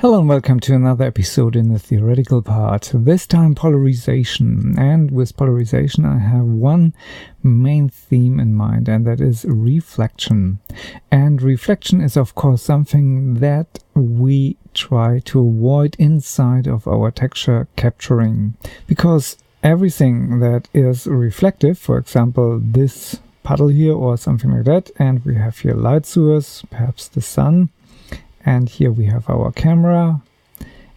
Hello and welcome to another episode in the theoretical part, this time polarization. And with polarization I have one main theme in mind, and that is reflection. And reflection is of course something that we try to avoid inside of our texture capturing, because everything that is reflective, for example this puddle here or something like that, and we have here light source, perhaps the sun, and here we have our camera,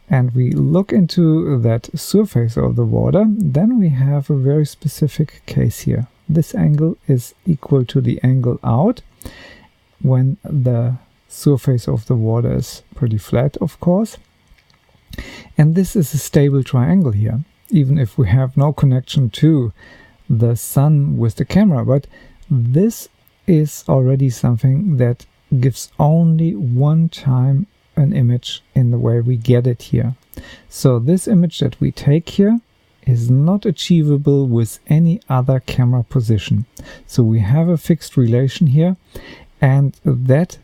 and we look into that surface of the water, then we have a very specific case here. This angle is equal to the angle out when the surface of the water is pretty flat, of course. And this is a stable triangle here, even if we have no connection to the sun with the camera. But this is already something that gives only one time an image in the way we get it here. So this image that we take here is not achievable with any other camera position. So we have a fixed relation here, and that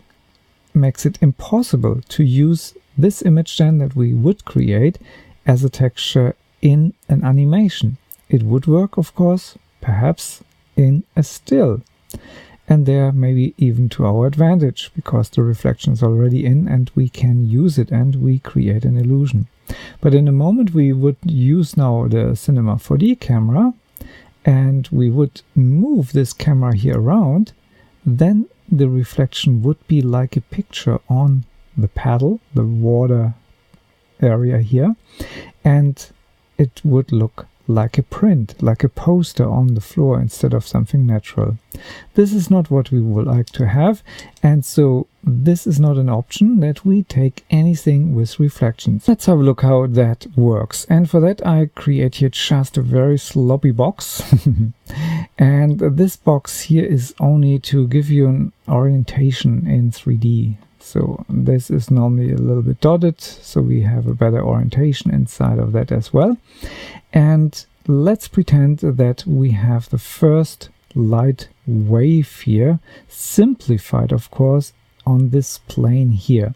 makes it impossible to use this image then that we would create as a texture in an animation. It would work, of course, perhaps in a still. And there maybe even to our advantage, because the reflection is already in and we can use it and we create an illusion. But in a moment we would use now the Cinema 4D camera and we would move this camera here around, then the reflection would be like a picture on the paddle, the water area here, and it would look like a print, like a poster on the floor instead of something natural. This is not what we would like to have, and so this is not an option that we take anything with reflections. Let's have a look how that works, and for that I create here just a very sloppy box. And this box here is only to give you an orientation in 3D. So this is normally a little bit dotted, so we have a better orientation inside of that as well. And let's pretend that we have the first light wave here, simplified of course on this plane here.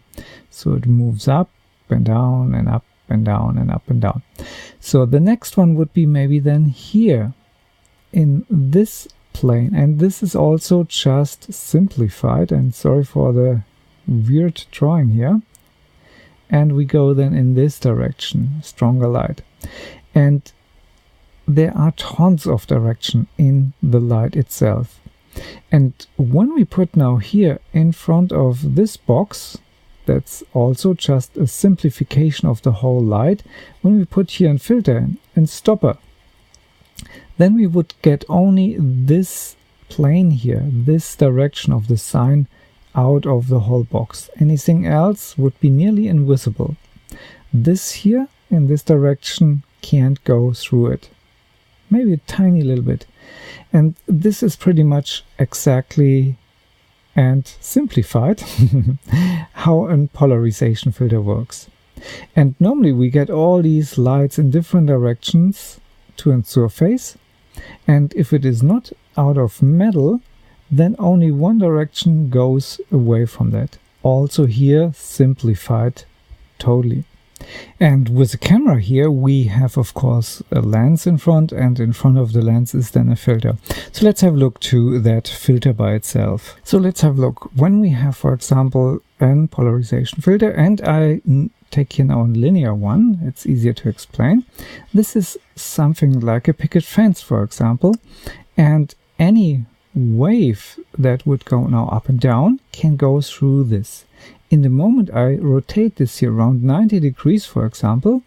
So it moves up and down and up and down and up and down. So the next one would be maybe then here in this plane, and this is also just simplified, and sorry for the weird drawing here. And we go then in this direction, stronger light. And there are tons of direction in the light itself. And when we put now here in front of this box, that's also just a simplification of the whole light. When we put here a filter and stopper, then we would get only this plane here, this direction of the sign out of the whole box. Anything else would be nearly invisible. This here in this direction can't go through it. Maybe a tiny little bit. And this is pretty much exactly and simplified how a polarization filter works. And normally we get all these lights in different directions to a surface, and if it is not out of metal, then only one direction goes away from that. Also here simplified totally. And with the camera here we have of course a lens in front, and in front of the lens is then a filter. So let's have a look to that filter by itself. So let's have a look. When we have, for example, a polarization filter, and I take here now a linear one, it's easier to explain. This is something like a picket fence, for example, and any wave that would go now up and down can go through this. In the moment I rotate this here around 90 degrees, for example,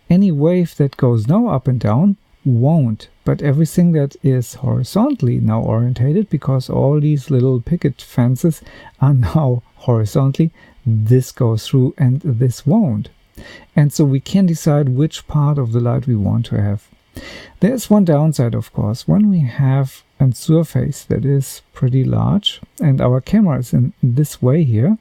any wave that goes now up and down won't, but everything that is horizontally now orientated, because all these little picket fences are now horizontally, this goes through and this won't. And so we can decide which part of the light we want to have. There's one downside, of course. When we have a surface that is pretty large and our camera is in this way here,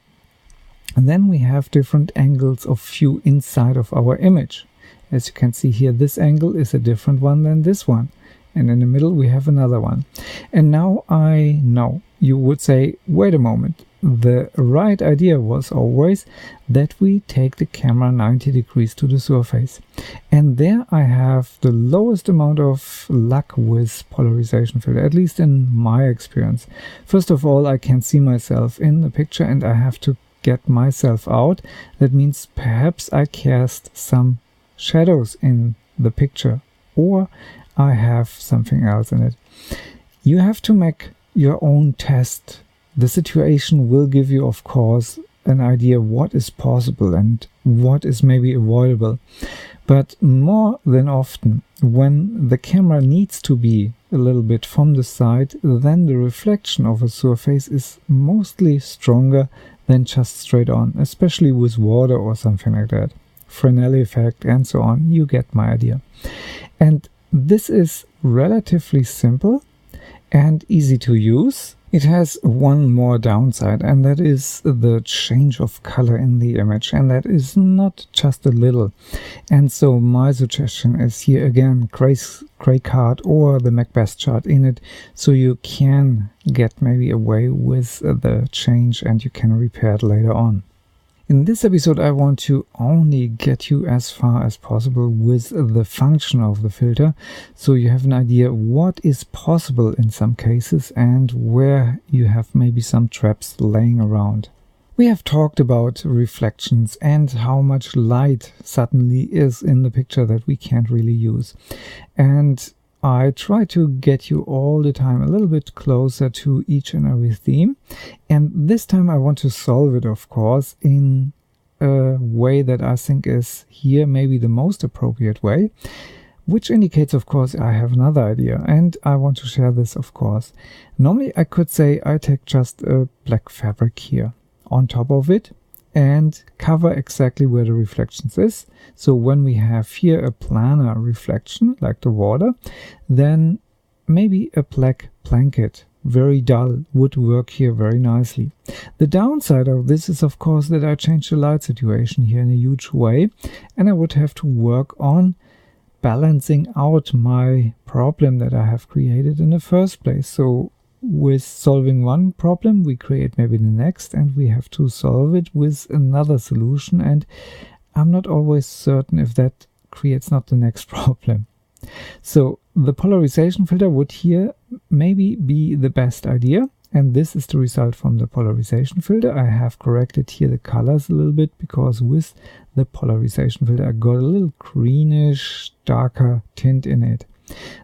and then we have different angles of view inside of our image. As you can see here, this angle is a different one than this one, and in the middle we have another one. And now I know you would say, wait a moment, the right idea was always that we take the camera 90 degrees to the surface. And there I have the lowest amount of luck with polarization filter, at least in my experience. First of all, I can see myself in the picture and I have to get myself out. That means perhaps I cast some shadows in the picture, or I have something else in it. You have to make your own test. The situation will give you, of course, an idea what is possible and what is maybe avoidable. But more than often, when the camera needs to be a little bit from the side, then the reflection of a surface is mostly stronger than just straight on, especially with water or something like that. Fresnel effect and so on, you get my idea. And this is relatively simple and easy to use. It has one more downside, and that is the change of color in the image, and that is not just a little. And so my suggestion is here again, gray card or the Macbeth chart in it, so you can get maybe away with the change and you can repair it later on. In this episode, I want to only get you as far as possible with the function of the filter, so you have an idea what is possible in some cases and where you have maybe some traps laying around. We have talked about reflections and how much light suddenly is in the picture that we can't really use. And I try to get you all the time a little bit closer to each and every theme. And this time I want to solve it, of course, in a way that I think is here maybe the most appropriate way, which indicates, of course, I have another idea and I want to share this, of course. Normally I could say I take just a black fabric here on top of it and cover exactly where the reflections is. So when we have here a planar reflection like the water, then maybe a black blanket, very dull, would work here very nicely. The downside of this is, of course, that I change the light situation here in a huge way, and I would have to work on balancing out my problem that I have created in the first place. So with solving one problem, we create maybe the next, and we have to solve it with another solution, and I'm not always certain if that creates not the next problem. So the polarization filter would here maybe be the best idea, and this is the result from the polarization filter. I have corrected here the colors a little bit, because with the polarization filter I got a little greenish, darker tint in it.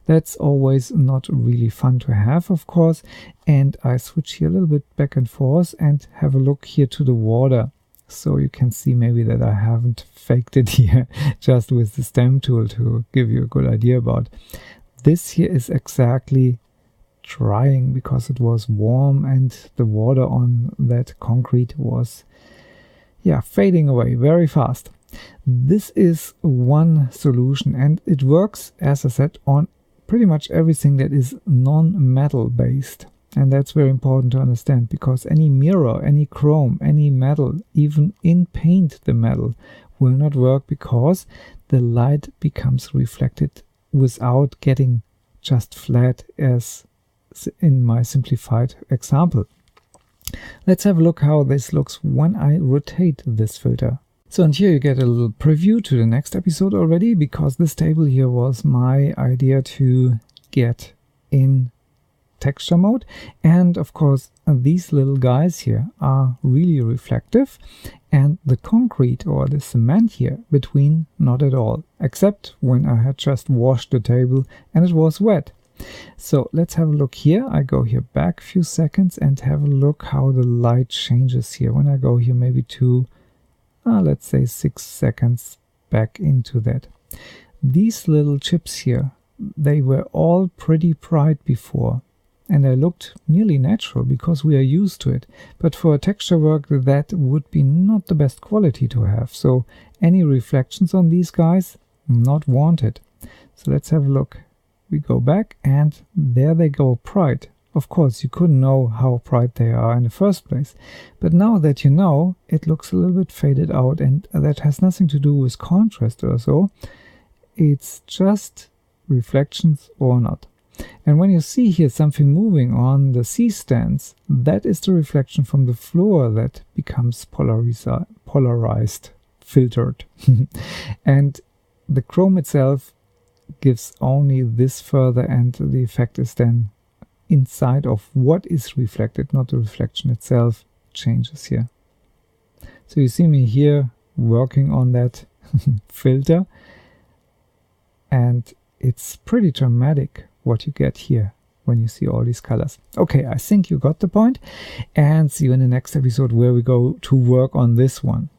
That's always not really fun to have, of course, and I switch here a little bit back and forth and have a look here to the water. So you can see maybe that I haven't faked it here just with the stem tool to give you a good idea about. This here is exactly drying because it was warm and the water on that concrete was fading away very fast. This is one solution, and it works, as I said, on pretty much everything that is non-metal based. And that's very important to understand, because any mirror, any chrome, any metal, even in paint the metal, will not work because the light becomes reflected without getting just flat, as in my simplified example. Let's have a look how this looks when I rotate this filter. So, and here you get a little preview to the next episode already, because this table here was my idea to get in texture mode. And of course, these little guys here are really reflective, and the concrete or the cement here between, not at all, except when I had just washed the table and it was wet. So let's have a look here. I go here back a few seconds and have a look how the light changes here. When I go here maybe to let's say 6 seconds back into that. These little chips here, they were all pretty bright before, and they looked nearly natural because we are used to it. But for a texture work, that would be not the best quality to have. So any reflections on these guys, not wanted. So let's have a look. We go back and there they go bright. Of course, you couldn't know how bright they are in the first place. But now that you know, it looks a little bit faded out, and that has nothing to do with contrast or so. It's just reflections or not. And when you see here something moving on the C-stands, that is the reflection from the floor that becomes polarized, filtered. And the chrome itself gives only this further, and the effect is then inside of what is reflected, not the reflection itself changes here. So you see me here working on that filter, and it's pretty dramatic what you get here when you see all these colors. Okay, I think you got the point, and see you in the next episode where we go to work on this one.